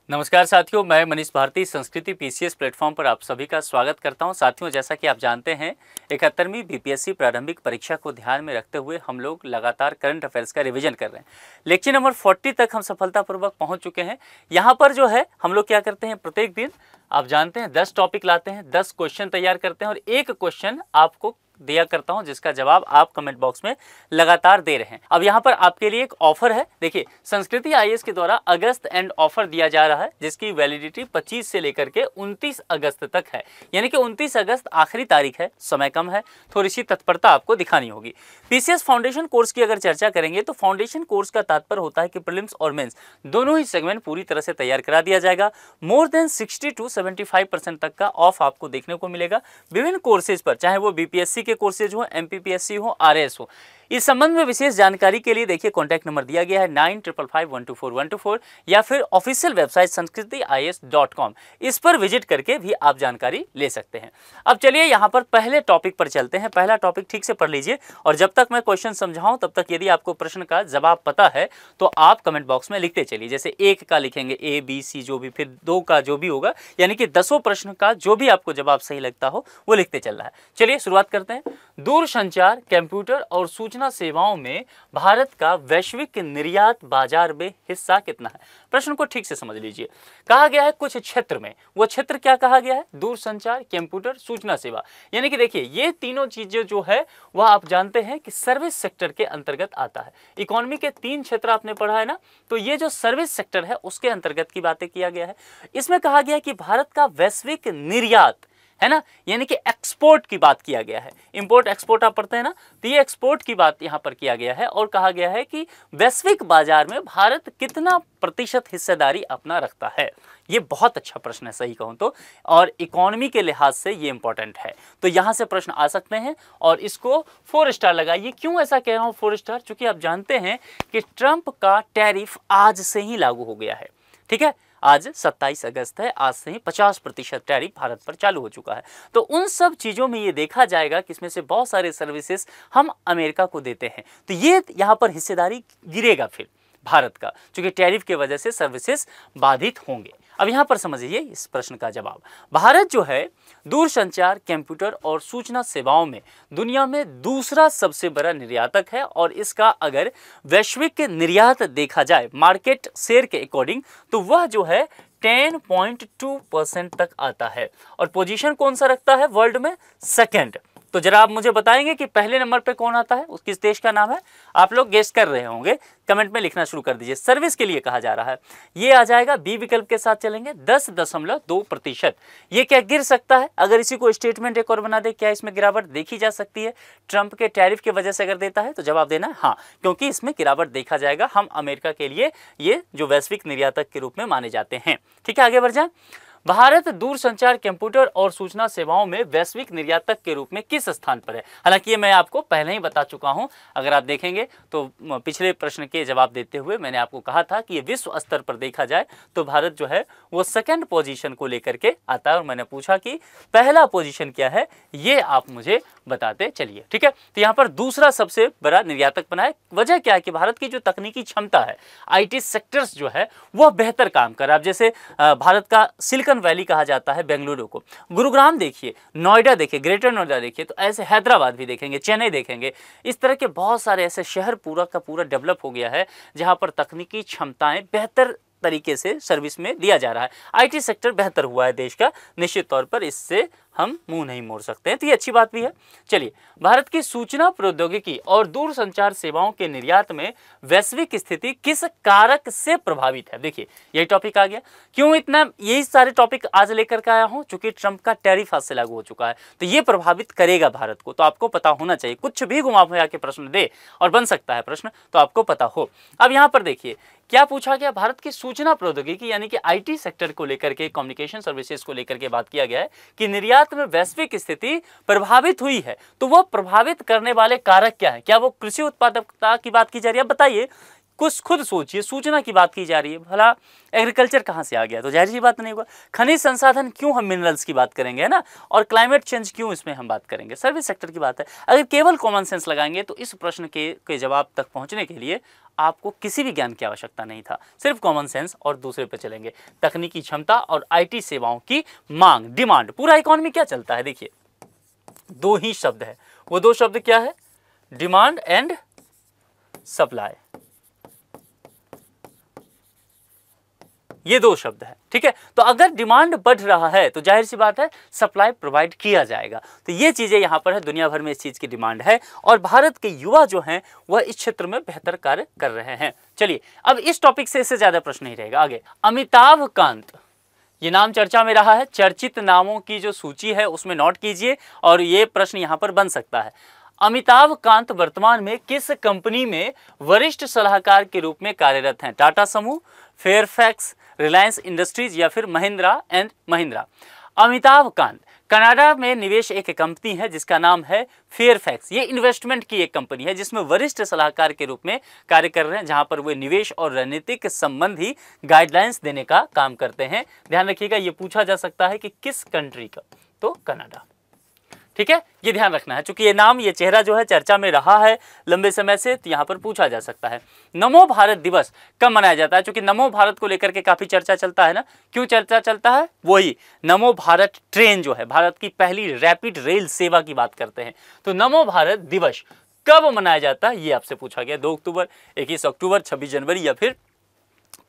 नमस्कार साथियों, मैं मनीष भारती संस्कृति पीसीएस प्लेटफॉर्म पर आप सभी का स्वागत करता हूं। साथियों, जैसा कि आप जानते हैं 71वीं बीपीएससी प्रारंभिक परीक्षा को ध्यान में रखते हुए हम लोग लगातार करंट अफेयर्स का रिवीजन कर रहे हैं। लेक्चर नंबर 40 तक हम सफलतापूर्वक पहुंच चुके हैं। यहां पर जो है हम लोग क्या करते हैं, प्रत्येक दिन आप जानते हैं 10 टॉपिक लाते हैं, 10 क्वेश्चन तैयार करते हैं और एक क्वेश्चन आपको दिया करता हूं जिसका जवाब आप कमेंट बॉक्स में लगातार दे रहे हैं। अब यहां पर आपके लिए एक ऑफर है। देखिए, संस्कृति आईएएस के द्वारा अगस्त एंड ऑफर दिया जा रहा है जिसकी वैलिडिटी 25 से लेकर के 29 अगस्त तक है। यानी कि 29 अगस्त आखिरी तारीख है, समय कम है, थोड़ी सी तत्परता आपको दिखानी होगी। पीसीएस फाउंडेशन कोर्स की अगर चर्चा करेंगे तो फाउंडेशन कोर्स का तात्पर्य होता है कि प्रीलिम्स और मेंस दोनों ही सेगमेंट पूरी तरह से तैयार करा दिया जाएगा। मोर देन 60 to 75% तक का ऑफ आपको देखने को मिलेगा विभिन्न कोर्सेज पर, चाहे वो बीपीएससी के कोर्सेज हो, एमपीपीएससी हो, आरएएस हो। इस संबंध में विशेष जानकारी के लिए देखिए कॉन्टैक्ट नंबर दिया गया है 9555124124 या फिर ऑफिशियल वेबसाइट sanskritIAS.com। इस पर विजिट करके भी आप जानकारी ले सकते हैं। अब चलिए यहाँ पर पहले टॉपिक पर चलते हैं। पहला टॉपिक ठीक से पढ़ लीजिए और जब तक मैं क्वेश्चन समझाऊं तब तक यदि आपको प्रश्न का जवाब पता है तो आप कमेंट बॉक्स में लिखते चलिए। जैसे 1 का लिखेंगे A B C जो भी, फिर 2 का जो भी होगा, यानी कि 10 प्रश्न का जो भी आपको जवाब सही लगता हो वो लिखते चल रहा है। चलिए शुरुआत करते हैं। दूरसंचार, कंप्यूटर और सूचना सेवाओं में भारत का वैश्विक निर्यात बाजार में हिस्सा कितना है? प्रश्न को ठीक से समझ लीजिए। कहा गया है कुछ क्षेत्र में, वो क्षेत्र क्या कहा गया है? दूरसंचार, कंप्यूटर, सूचना सेवा। यानी कि देखिए ये तीनों चीजें जो है वह आप जानते हैं कि सर्विस सेक्टर के अंतर्गत आता है। इकोनॉमी के 3 क्षेत्र आपने पढ़ा है ना, तो ये जो सर्विस सेक्टर है उसके अंतर्गत की बातें किया गया है। इसमें कहा गया है कि भारत का वैश्विक निर्यात है ना, यानी कि एक्सपोर्ट की बात किया गया है। इंपोर्ट एक्सपोर्ट आप पढ़ते हैं ना, तो ये एक्सपोर्ट की बात यहां पर किया गया है और कहा गया है कि वैश्विक बाजार में भारत कितना प्रतिशत हिस्सेदारी अपना रखता है। ये बहुत अच्छा प्रश्न है सही कहूं तो, और इकोनॉमी के लिहाज से ये इंपॉर्टेंट है। तो यहां से प्रश्न आ सकते हैं और इसको 4 स्टार लगाइए। क्यों ऐसा कह रहा हूं 4 स्टार? क्योंकि आप जानते हैं कि ट्रंप का टैरिफ आज से ही लागू हो गया है। ठीक है, आज 27 अगस्त है, आज से ही 50% टैरिफ भारत पर चालू हो चुका है। तो उन सब चीज़ों में ये देखा जाएगा कि इसमें से बहुत सारे सर्विसेज हम अमेरिका को देते हैं, तो ये यहाँ पर हिस्सेदारी गिरेगा फिर भारत का, क्योंकि टैरिफ की वजह से सर्विसेज बाधित होंगे। अब यहाँ पर समझिए इस प्रश्न का जवाब। भारत जो है दूरसंचार, कंप्यूटर और सूचना सेवाओं में दुनिया में दूसरा सबसे बड़ा निर्यातक है और इसका अगर वैश्विक निर्यात देखा जाए मार्केट शेयर के अकॉर्डिंग तो वह जो है 10.2% तक आता है। और पोजीशन कौन सा रखता है वर्ल्ड में? सेकंड। तो जरा आप मुझे बताएंगे कि पहले नंबर पे कौन आता है, उस किस देश का नाम है? आप लोग गेस कर रहे होंगे, कमेंट में लिखना शुरू कर दीजिए। सर्विस के लिए कहा जा रहा है, ये आ जाएगा बी विकल्प के साथ चलेंगे 10.2%। ये क्या गिर सकता है? अगर इसी को स्टेटमेंट एक और बना दे, क्या इसमें गिरावट देखी जा सकती है? ट्रंप के टैरिफ की वजह से अगर देता है तो जवाब देना है हाँ, क्योंकि इसमें गिरावट देखा जाएगा। हम अमेरिका के लिए ये जो वैश्विक निर्यातक के रूप में माने जाते हैं। ठीक है, आगे बढ़ जाए। भारत दूरसंचार, कंप्यूटर और सूचना सेवाओं में वैश्विक निर्यातक के रूप में किस स्थान पर है? हालांकि ये मैं आपको पहले ही बता चुका हूं। अगर आप देखेंगे तो पिछले प्रश्न के जवाब देते हुए मैंने आपको कहा था कि ये विश्व स्तर पर देखा जाए तो भारत जो है वो सेकंड पोजीशन को लेकर के आता है और मैंने पूछा कि पहला पोजीशन क्या है, ये आप मुझे बताते चलिए। ठीक है, तो यहाँ पर दूसरा सबसे बड़ा निर्यातक बना है। वजह क्या है कि भारत की जो तकनीकी क्षमता है, आईटी सेक्टर्स जो है वह बेहतर काम कर रहा है। अब जैसे भारत का सिलिकॉन वैली कहा जाता है बेंगलुरु को, गुरुग्राम देखिए, नोएडा देखिए, ग्रेटर नोएडा देखिए, तो ऐसे हैदराबाद भी देखेंगे, चेन्नई देखेंगे, इस तरह के बहुत सारे ऐसे शहर पूरा का पूरा डेवलप हो गया है जहां पर तकनीकी क्षमताएं बेहतर तरीके से सर्विस में दिया जा रहा है। आईटी सेक्टर बेहतर हुआ है देश का, निश्चित तौर पर इससे हम मुंह नहीं मोड़ सकते हैं, तो ये अच्छी बात भी है। चलिए, भारत की सूचना प्रौद्योगिकी और दूरसंचार सेवाओं के निर्यात में वैश्विक स्थिति किस कारक से प्रभावित है? देखिए यही टॉपिक आ गया। क्यों इतना यही सारे टॉपिक आज लेकर के आया हूं? क्योंकि ट्रंप का टैरिफ आज से लागू हो चुका है, तो ये प्रभावित करेगा भारत को, तो आपको पता होना चाहिए। कुछ भी घुमा फिरा के प्रश्न दे और बन सकता है प्रश्न, तो आपको पता हो। अब यहाँ पर देखिए क्या पूछा गया, भारत की सूचना प्रौद्योगिकी यानी कि आईटी सेक्टर को लेकर के, कम्युनिकेशन सर्विसेज को लेकर के बात किया गया है कि निर्यात में वैश्विक स्थिति प्रभावित हुई है, तो वो प्रभावित करने वाले कारक क्या है? क्या वो कृषि उत्पादकता की बात की जा रही है? बताइए, कुछ खुद सोचिए। सूचना की बात की जा रही है, भला एग्रीकल्चर कहाँ से आ गया? तो जाहिर सी बात नहीं होगा। खनिज संसाधन क्यों हम मिनरल्स की बात करेंगे, है ना, और क्लाइमेट चेंज क्यों इसमें हम बात करेंगे? सर्विस सेक्टर की बात है। अगर केवल कॉमन सेंस लगाएंगे तो इस प्रश्न के जवाब तक पहुंचने के लिए आपको किसी भी ज्ञान की आवश्यकता नहीं था, सिर्फ कॉमन सेंस और दूसरे पे चलेंगे। तकनीकी क्षमता और आईटी सेवाओं की मांग, डिमांड। पूरा इकोनॉमी क्या चलता है, देखिए दो ही शब्द है, वो दो शब्द क्या है, डिमांड एंड सप्लाई, ये दो शब्द है, ठीक है। तो अगर डिमांड बढ़ रहा है तो जाहिर सी बात है सप्लाई प्रोवाइड किया जाएगा। तो ये चीजें यहां पर है, दुनिया भर में इस चीज की डिमांड है और भारत के युवा जो हैं वह इस क्षेत्र में बेहतर कार्य कर रहे हैं। चलिए अब इस टॉपिक से इससे ज्यादा प्रश्न नहीं रहेगा। आगे, अमिताभ कांत, ये नाम चर्चा में रहा है, चर्चित नामों की जो सूची है उसमें नोट कीजिए और ये प्रश्न यहां पर बन सकता है। अमिताभ कांत वर्तमान में किस कंपनी में वरिष्ठ सलाहकार के रूप में कार्यरत हैं? टाटा समूह, फेयरफैक्स, रिलायंस इंडस्ट्रीज या फिर महिंद्रा एंड महिंद्रा। अमिताभ कांत कनाडा में निवेश एक कंपनी है जिसका नाम है फेयरफैक्स। ये इन्वेस्टमेंट की एक कंपनी है जिसमें वरिष्ठ सलाहकार के रूप में कार्य कर रहे हैं, जहां पर वे निवेश और रणनीतिक संबंधी गाइडलाइंस देने का काम करते हैं। ध्यान रखिएगा ये पूछा जा सकता है कि किस कंट्री का, तो कनाडा, ठीक है, ये ध्यान रखना है। चूंकि ये नाम, ये चेहरा जो है चर्चा में रहा है लंबे समय से, तो यहाँ पर पूछा जा सकता है। नमो भारत दिवस कब मनाया जाता है? चूंकि नमो भारत को लेकर के काफी चर्चा चलता है ना, क्यों चर्चा चलता है? वही नमो भारत ट्रेन जो है, भारत की पहली रैपिड रेल सेवा की बात करते हैं। तो नमो भारत दिवस कब मनाया जाता है ये आपसे पूछा गया। 2 अक्टूबर, 21 अक्टूबर, 26 जनवरी या फिर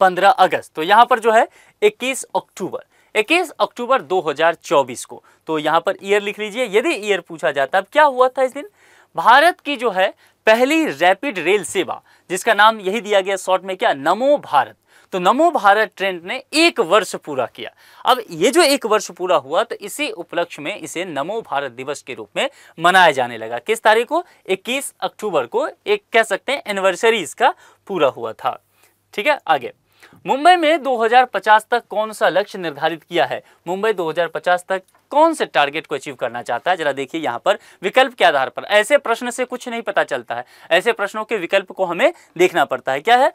15 अगस्त। तो यहाँ पर जो है 21 अक्टूबर 2024 को। तो यहाँ पर ईयर लिख लीजिए। यदि ईयर पूछा जाता है क्या हुआ था इस दिन, भारत की जो है पहली रैपिड रेल सेवा, जिसका नाम यही दिया गया शॉर्ट में क्या, नमो भारत। तो नमो भारत ट्रेन ने 1 वर्ष पूरा किया। अब ये जो 1 वर्ष पूरा हुआ तो इसी उपलक्ष्य में इसे नमो भारत दिवस के रूप में मनाया जाने लगा। किस तारीख को? 21 अक्टूबर को। एक कह सकते हैं एनिवर्सरी इसका पूरा हुआ था, ठीक है। आगे, मुंबई में 2050 तक कौन सा लक्ष्य निर्धारित किया है? मुंबई 2050 तक कौन से टारगेट को अचीव करना चाहता है? जरा देखिए यहाँ पर विकल्प के आधार पर। ऐसे प्रश्न से कुछ नहीं पता चलता है, ऐसे प्रश्नों के विकल्प को हमें देखना पड़ता है। क्या है?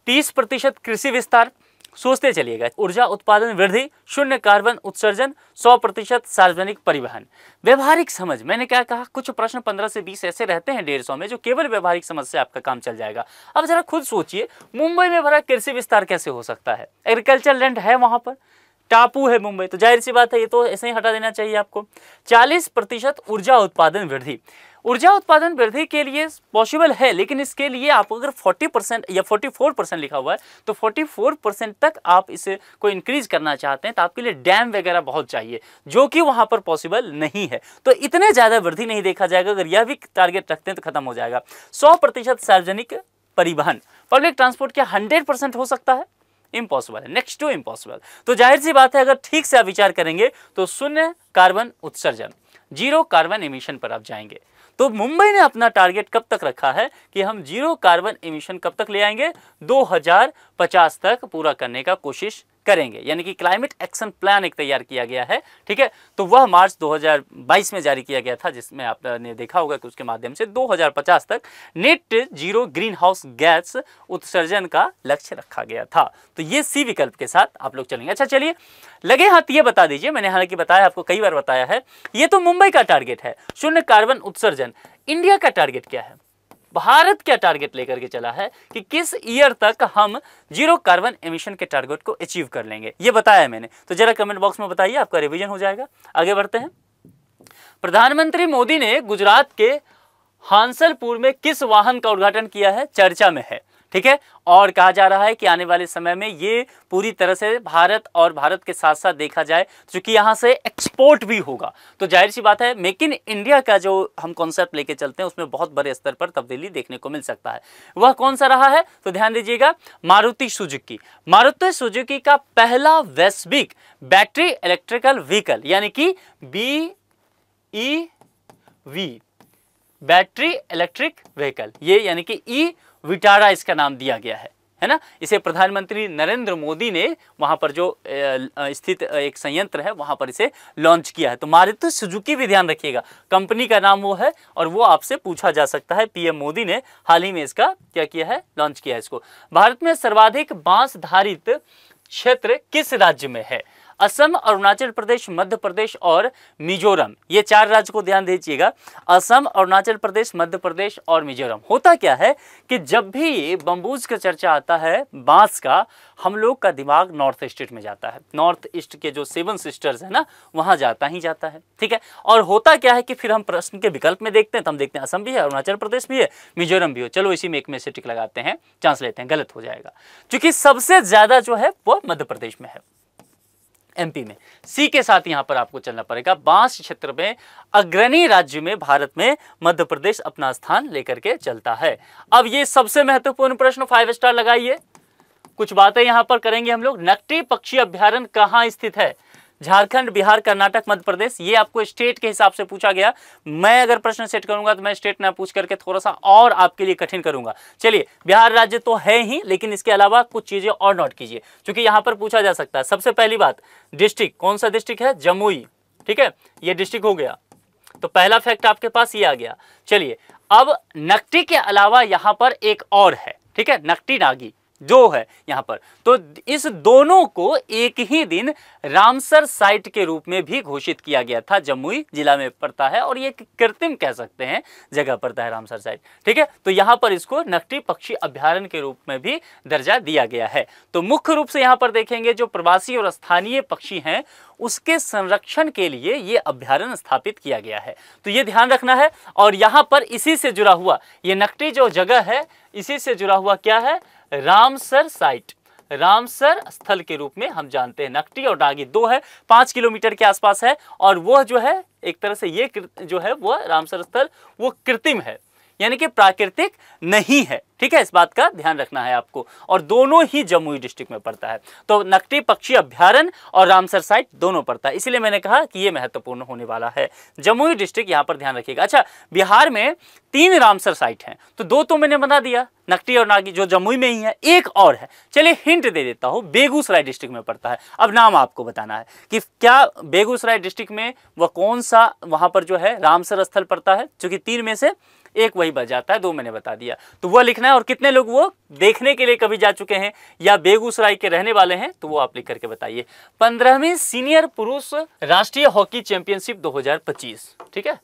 30% कृषि विस्तार, सोचते चलिएगा, ऊर्जा उत्पादन वृद्धि, शून्य कार्बन उत्सर्जन, 100% सार्वजनिक परिवहन। व्यवहारिक समझ, मैंने क्या कहा, कुछ प्रश्न 15 से 20 ऐसे रहते हैं 150 में जो केवल व्यवहारिक समझ से आपका काम चल जाएगा। अब जरा खुद सोचिए, मुंबई में भरा कृषि विस्तार कैसे हो सकता है? एग्रीकल्चर लैंड है वहां पर, टापू है मुंबई, तो जाहिर सी बात है ये तो ऐसे ही हटा देना चाहिए आपको। 40% ऊर्जा उत्पादन वृद्धि, ऊर्जा उत्पादन वृद्धि के लिए पॉसिबल है, लेकिन इसके लिए आप अगर 40% या 44% लिखा हुआ है तो 44% तक आप इसे को इंक्रीज करना चाहते हैं तो आपके लिए डैम वगैरह बहुत चाहिए, जो कि वहां पर पॉसिबल नहीं है। तो इतने ज्यादा वृद्धि नहीं देखा जाएगा। अगर यह भी टारगेट रखते हैं तो खत्म हो जाएगा। 100% सार्वजनिक परिवहन, पब्लिक ट्रांसपोर्ट क्या 100% हो सकता है? इम्पॉसिबल है, नेक्स्ट टू इम्पॉसिबल। तो जाहिर सी बात है अगर ठीक से आप विचार करेंगे तो शून्य कार्बन उत्सर्जन, 0 कार्बन एमिशन पर आप जाएंगे। तो मुंबई ने अपना टारगेट कब तक रखा है कि हम 0 कार्बन एमिशन कब तक ले आएंगे? 2050 तक पूरा करने का कोशिश करेंगे, यानी कि क्लाइमेट एक्शन प्लान एक तैयार किया गया है, ठीक है। तो वह मार्च 2022 में जारी किया गया था, जिसमें आपने देखा होगा कि उसके माध्यम से 2050 तक net zero green house gas उत्सर्जन का लक्ष्य रखा गया था। तो ये सी विकल्प के साथ आप लोग चलेंगे। अच्छा चलिए, लगे हाथ ये बता दीजिए, मैंने हालांकि बताया, आपको कई बार बताया है, ये तो मुंबई का टारगेट है, शून्य कार्बन उत्सर्जन। इंडिया का टारगेट क्या है? भारत क्या टारगेट लेकर के चला है कि किस ईयर तक हम 0 कार्बन एमिशन के टारगेट को अचीव कर लेंगे, ये बताया मैंने। तो जरा कमेंट बॉक्स में बताइए, आपका रिवीजन हो जाएगा। आगे बढ़ते हैं। प्रधानमंत्री मोदी ने गुजरात के हांसलपुर में किस वाहन का उद्घाटन किया है? चर्चा में है, ठीक है। और कहा जा रहा है कि आने वाले समय में ये पूरी तरह से भारत और भारत के साथ साथ देखा जाए क्योंकि यहाँ से एक्सपोर्ट भी होगा, तो जाहिर सी बात है मेक इन इंडिया का जो हम कॉन्सेप्ट लेके चलते हैं उसमें बहुत बड़े स्तर पर तब्दीली देखने को मिल सकता है। वह कौन सा रहा है? तो ध्यान दीजिएगा, मारुति सुजुकी। मारुति सुजुकी का पहला वैश्विक बैटरी इलेक्ट्रिकल व्हीकल, यानी कि BEV, बैटरी इलेक्ट्रिक व्हीकल, ये यानी कि ई विटारा इसका नाम दिया गया है ना। इसे प्रधानमंत्री नरेंद्र मोदी ने वहां पर जो स्थित एक संयंत्र है वहां पर इसे लॉन्च किया है। तो मारुति सुजुकी भी ध्यान रखिएगा, कंपनी का नाम वो है और वो आपसे पूछा जा सकता है। पीएम मोदी ने हाल ही में इसका क्या किया है? लॉन्च किया है इसको। भारत में सर्वाधिक बांस धारित क्षेत्र किस राज्य में है? असम, अरुणाचल प्रदेश, मध्य प्रदेश और मिजोरम, ये 4 राज्य को ध्यान दीजिएगा। असम, अरुणाचल प्रदेश, मध्य प्रदेश और मिजोरम। होता क्या है कि जब भी बम्बूज का चर्चा आता है, बांस का, हम लोग का दिमाग नॉर्थ ईस्ट में जाता है। नॉर्थ ईस्ट के जो 7 सिस्टर्स है ना, वहां जाता ही जाता है, ठीक है। और होता क्या है कि फिर हम प्रश्न के विकल्प में देखते हैं, तो हम देखते हैं असम भी है, अरुणाचल प्रदेश भी है, मिजोरम भी हो। चलो इसी में एक में से टिक लगाते हैं, चांस लेते हैं, गलत हो जाएगा, क्योंकि सबसे ज्यादा जो है वो मध्य प्रदेश में है, एमपी में। सी के साथ यहां पर आपको चलना पड़ेगा। बांस क्षेत्र में अग्रणी राज्य में भारत में मध्य प्रदेश अपना स्थान लेकर के चलता है। अब ये सबसे महत्वपूर्ण प्रश्न, 5 स्टार लगाइए। कुछ बातें यहां पर करेंगे हम लोग। नकटी पक्षी अभ्यारण्य कहां स्थित है? झारखंड, बिहार, कर्नाटक, मध्य प्रदेश। ये आपको स्टेट के हिसाब से पूछा गया। मैं अगर प्रश्न सेट करूंगा तो मैं स्टेट ना पूछ करके थोड़ा सा और आपके लिए कठिन करूंगा। चलिए, बिहार राज्य तो है ही, लेकिन इसके अलावा कुछ चीजें और नोट कीजिए, क्योंकि यहां पर पूछा जा सकता है। सबसे पहली बात, डिस्ट्रिक्ट, कौन सा डिस्ट्रिक्ट है? जमुई, ठीक है, ये डिस्ट्रिक्ट हो गया। तो पहला फैक्ट आपके पास ये आ गया। चलिए, अब नकटी के अलावा यहां पर एक और है, ठीक है, नकटी नागी जो है यहां पर। तो इस दोनों को एक ही दिन रामसर साइट के रूप में भी घोषित किया गया था। जमुई जिला में पड़ता है और ये कृत्रिम कह सकते हैं जगह पड़ता है रामसर साइट, ठीक है। तो यहां पर इसको नकटी पक्षी अभ्यारण्य के रूप में भी दर्जा दिया गया है। तो मुख्य रूप से यहां पर देखेंगे जो प्रवासी और स्थानीय पक्षी हैं उसके संरक्षण के लिए ये अभ्यारण्य स्थापित किया गया है। तो ये ध्यान रखना है। और यहां पर इसी से जुड़ा हुआ ये नकटी जो जगह है, इसी से जुड़ा हुआ क्या है? रामसर साइट, रामसर स्थल के रूप में हम जानते हैं। नकटी और नागी 2 है, 5 किलोमीटर के आसपास है। और वह जो है एक तरह से ये जो है वह रामसर स्थल वो कृत्रिम है, यानी कि प्राकृतिक नहीं है, ठीक है। इस बात का ध्यान रखना है आपको। और दोनों ही जमुई डिस्ट्रिक्ट में पड़ता है। तो नकटी पक्षी अभ्यारण्य और रामसर साइट दोनों पड़ता है, इसलिए मैंने कहा कि ये महत्वपूर्ण होने वाला है। जमुई डिस्ट्रिक्ट यहां पर ध्यान रखिएगा। अच्छा, बिहार में 3 रामसर साइट हैं, तो 2 तो मैंने बता दिया, नकटी और नागी जो जमुई में ही है, एक और है। चलिए हिंट दे देता हूं, बेगूसराय डिस्ट्रिक्ट में पड़ता है। अब नाम आपको बताना है कि क्या बेगूसराय डिस्ट्रिक्ट में वह कौन सा वहां पर जो है रामसर स्थल पड़ता है, क्योंकि 3 में से एक वही बच जाता है, 2 मैंने बता दिया। तो वह लिखना है। और कितने लोग वो देखने के लिए कभी जा चुके हैं या बेगूसराय के रहने वाले हैं, तो वो आप लिख करके बताइए। 15वीं सीनियर पुरुष राष्ट्रीय हॉकी चैंपियनशिप 2025, ठीक है।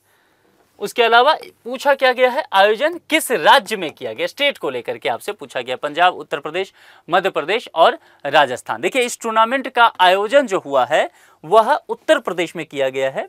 उसके अलावा पूछा क्या गया है, आयोजन किस राज्य में किया गया? स्टेट को लेकर के आपसे पूछा गया। पंजाब, उत्तर प्रदेश, मध्य प्रदेश और राजस्थान। देखिए, इस टूर्नामेंट का आयोजन जो हुआ है वह उत्तर प्रदेश में किया गया है,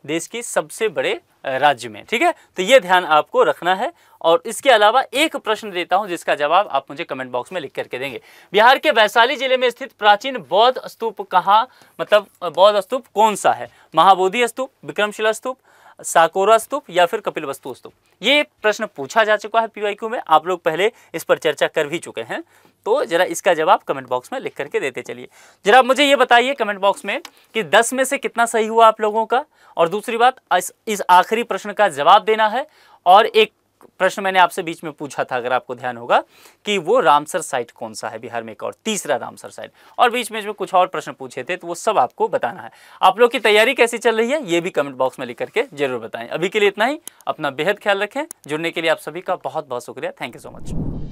देश की सबसे बड़े राज्य में, ठीक है। तो ये ध्यान आपको रखना है। और इसके अलावा एक प्रश्न देता हूं जिसका जवाब आप मुझे कमेंट बॉक्स में लिख करके देंगे। बिहार के वैशाली जिले में स्थित प्राचीन बौद्ध स्तूप कहाँ, मतलब बौद्ध स्तूप कौन सा है? महाबोधि स्तूप, विक्रमशिला स्तूप, साकोरा स्तूप या फिर कपिलवस्तु स्तूप? ये प्रश्न पूछा जा चुका है पीवाईक्यू में, आप लोग पहले इस पर चर्चा कर भी चुके हैं। तो जरा इसका जवाब कमेंट बॉक्स में लिख करके देते चलिए। जरा मुझे ये बताइए कमेंट बॉक्स में कि 10 में से कितना सही हुआ आप लोगों का। और दूसरी बात, इस आखिरी प्रश्न का जवाब देना है। और एक प्रश्न मैंने आपसे बीच में पूछा था, अगर आपको ध्यान होगा, कि वो रामसर साइट कौन सा है बिहार में, एक और तीसरा रामसर साइट। और बीच में जो कुछ और प्रश्न पूछे थे, तो वो सब आपको बताना है। आप लोग की तैयारी कैसी चल रही है ये भी कमेंट बॉक्स में लिख करके जरूर बताएं। अभी के लिए इतना ही। अपना बेहद ख्याल रखें। जुड़ने के लिए आप सभी का बहुत बहुत शुक्रिया। Thank you so much.